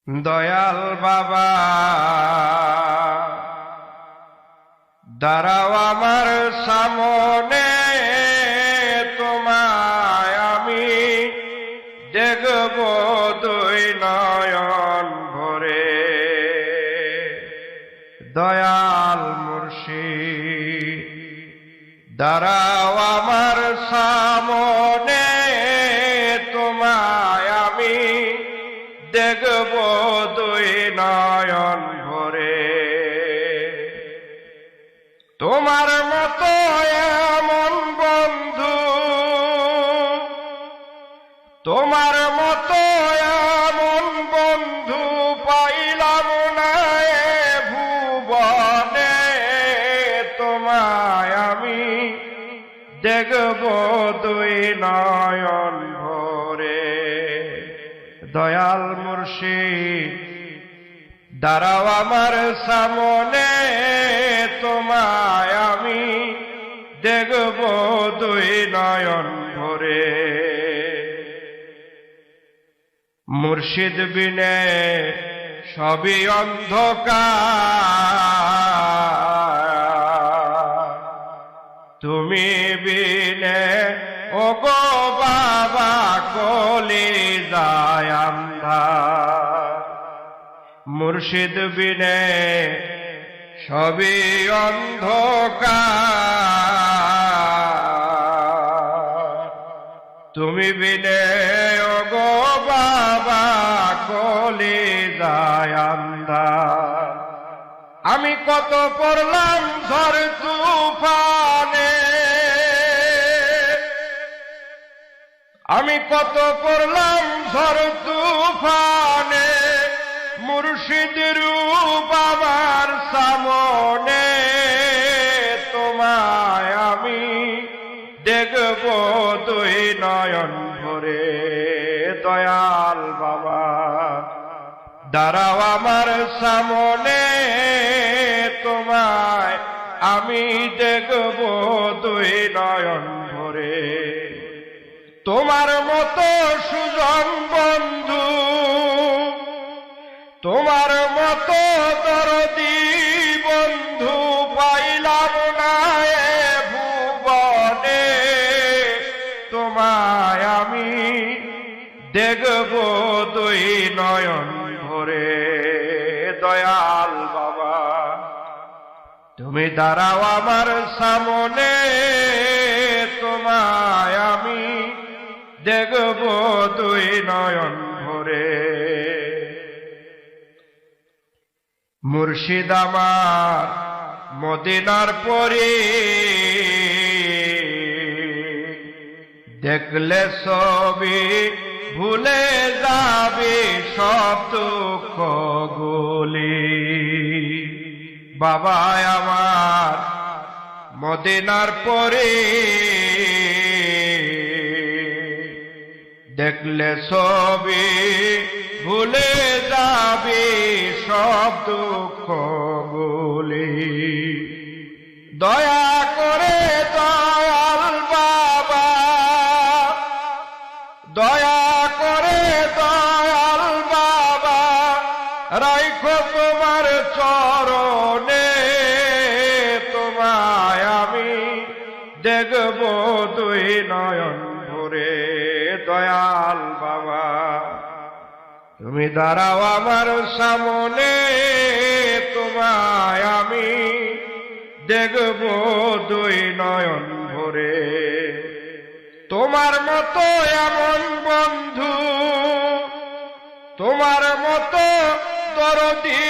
দয়াল বাবা দাঁড়াও আমার সামনে, তোমায় আমি দেখব দুই নয়ন ভরে। দয়াল মুর্শিদ দাঁড়াও আমার সামনে, তোমায় আমি দেখব দুই নয়ন ভরে। তোমার মতো এমন বন্ধু, তোমার মতো এমন বন্ধু পাইলাম না এ ভুবনে। তোমায় আমি দেখব দুই নয়ন ভরে। দয়াল মুর্শিদ দাঁড়াও আমার সামনে, তোমায় আমি দেখব দুই নয়ন ভরে। মুর্শিদ বিনে সবই অন্ধকার, তুমি বিনে ওগো বাবা কলিজায় আন্ধার। মুর্শিদ বিনে সবই অন্ধকার, তুমি বিনে ওগো বাবা কলিজায় আন্ধার। আমি কত পড়লাম ঝড় তুফানে, আমি কত পড়লাম ঝড় তুফানে, মুর্শিদ রূপ আমার সামনে। তোমায় আমি দেখব দুই নয়ন ভরে। দয়াল বাবা দাঁড়াও আমার সামনে, তোমায় আমি দেখব দুই নয়ন ভরে। তোমার মতো সুজন বন্ধু, তোমার মতো দরদি বন্ধু পাইলাম না এ ভুবনে। তোমায় আমি দেখব দুই নয়ন ভরে। দয়াল বাবা তুমি দাঁড়াও আমার সামনে, তোমায় আমি দেখব দুই নয়ন ভরে। মুর্শিদ আমার মদিনার পরে, দেখলে সবই ভুলে যাবে সব দুঃখ গুলি। বাবা আমার মদিনার পরে, দেখলে সবই ভুলে যাবে সব দুঃখ গুলি। দয়া করে দয়াল বাবা, দয়া করে দয়াল বাবা রাইখো তোমার চরণে। তোমায় আমি দেখব দুই নয়ন ভরে। দয়াল বাবা তুমি দাঁড়াও আমার সামনে, তোমায় আমি দেখব দুই নয়ন ভরে। তোমার মতো এমন বন্ধু, তোমার মতো দরদি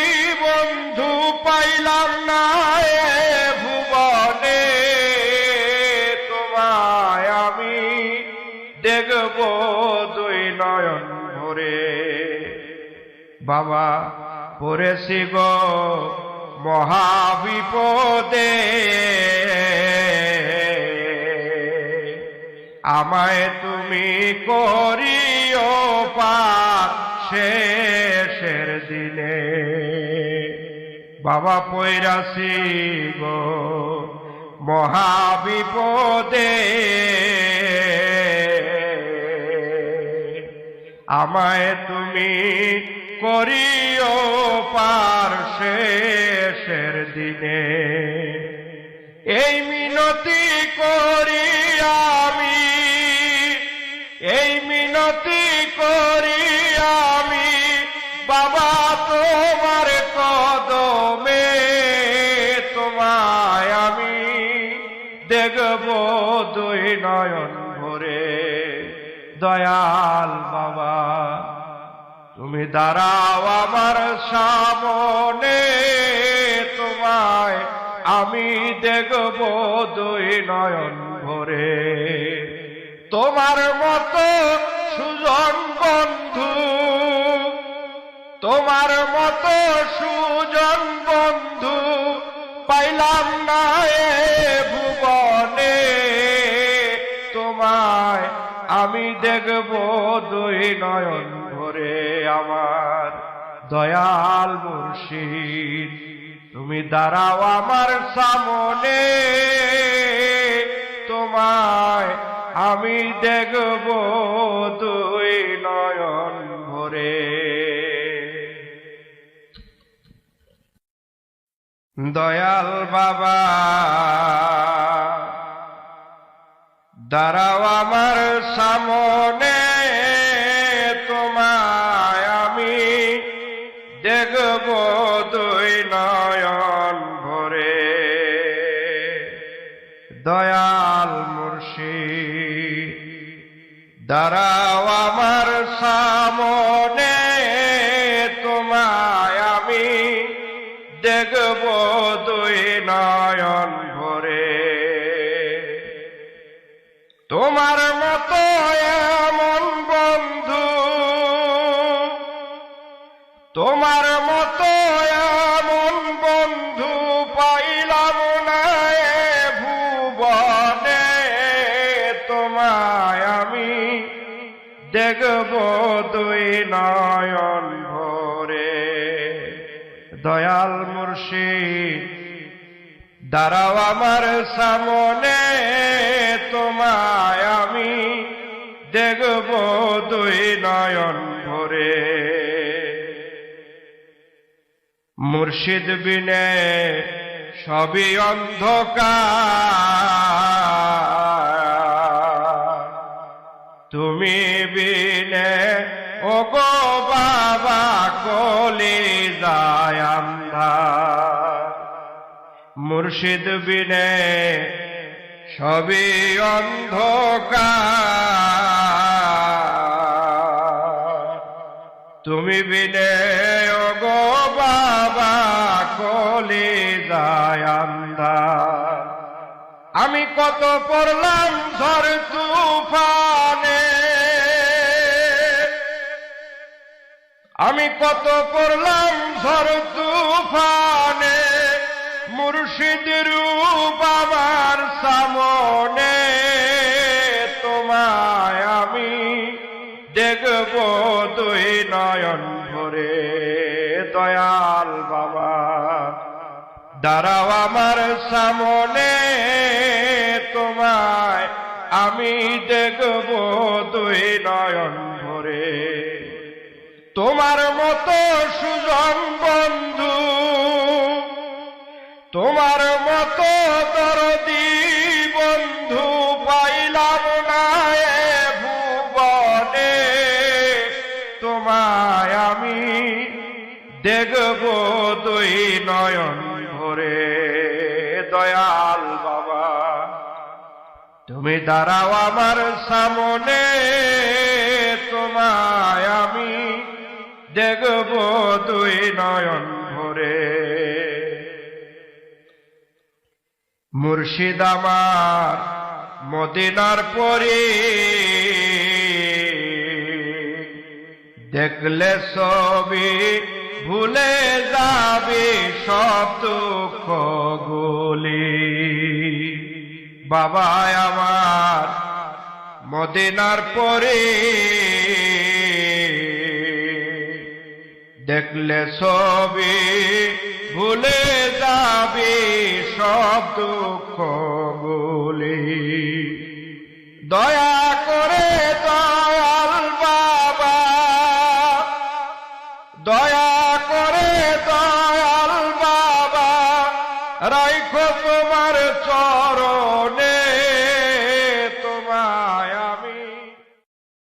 বন্ধু পাইলাম না এ ভুবনে। তোমায় আমি দেখব দুই নয়ন ভরে। বাবা পড়েছি গো মহাবিপদে, আমায় তুমি করিও পার শেষের দিনে। বাবা পইরাছি গো মহাবিপদে, আমায় তুমি করিও পার শেষের দিনে। এই মিনতি করি আমি, এই মিনতি করি আমি বাবা তোমার কদমে। তোমায় আমি দেখব দুই নয়ন ভরে। দয়াল বাবা তুমি দাঁড়াও আমার সামনে, তোমায় আমি দেখব দুই নয়ন ভরে। তোমার মতো সুজন বন্ধু, তোমার মতো সুজন বন্ধু পাইলাম না এ ভুবনে। তোমায় আমি দেখব দুই নয়ন ভরে। আমার দয়াল মুর্শিদ তুমি দাঁড়াও আমার সামনে, তোমায় আমি দেখব দুই নয়ন ভরে। দয়াল বাবা দাঁড়াও আমার সামনে, তোমায় আমি দেখব দুই নয়ন ভরে। দয়াল মুর্শিদ দাঁড়াও আমার সামনে, তোমায় আমি দেখব দুই নয়ন ভরে। তোমার মতো এমন বন্ধু, তোমার মতো এমন বন্ধু পাইলাম না এ ভুবনে। তোমায় আমি দেখব দুই নয়ন ভরে। দয়াল মুর্শিদ দাঁড়াও আমার সামনে, তোমায় আমি দেখব দুই নয়ন ভরে। মুর্শিদ বিনে সবই অন্ধকার, তুমি বিনে ওগো বাবা কলিজায় আন্ধার। মুর্শিদ বিনে সবই অন্ধকার, তুমি বিনে ওগো বাবা কলিজায় আন্ধার। আমি কত পড়লাম ঝড় তুফানে, আমি কত পড়লাম ঝড় তুফানে, মুর্শিদ রূপ আমার সামনে। তোমায় আমি দেখব দুই নয়ন ভরে। দয়াল বাবা দাঁড়াও আমার সামনে, তোমায় আমি দেখব দুই নয়ন ভরে। তোমার মতো সুজন বন্ধু, তোমার মতো দরদি বন্ধু পাইলাম না এ ভুবনে। তোমায় আমি দেখব দুই নয়ন ভরে। দয়াল বাবা তুমি দাঁড়াও আমার সামনে, তোমায় আমি দেখব দুই নয়ন ভরে। মুর্শিদ আমার মদিনার পরে দেখলে সবই ভুলে যাবে সব দুঃখ গুলি। বাবা আমার মদিনার পরে দেখলে সবই ভুলে যাবে সব দুঃখ গুলি। দয়া করে দয়াল বাবা দয়া করে দয়াল বাবা রাইখো তোমার চরণে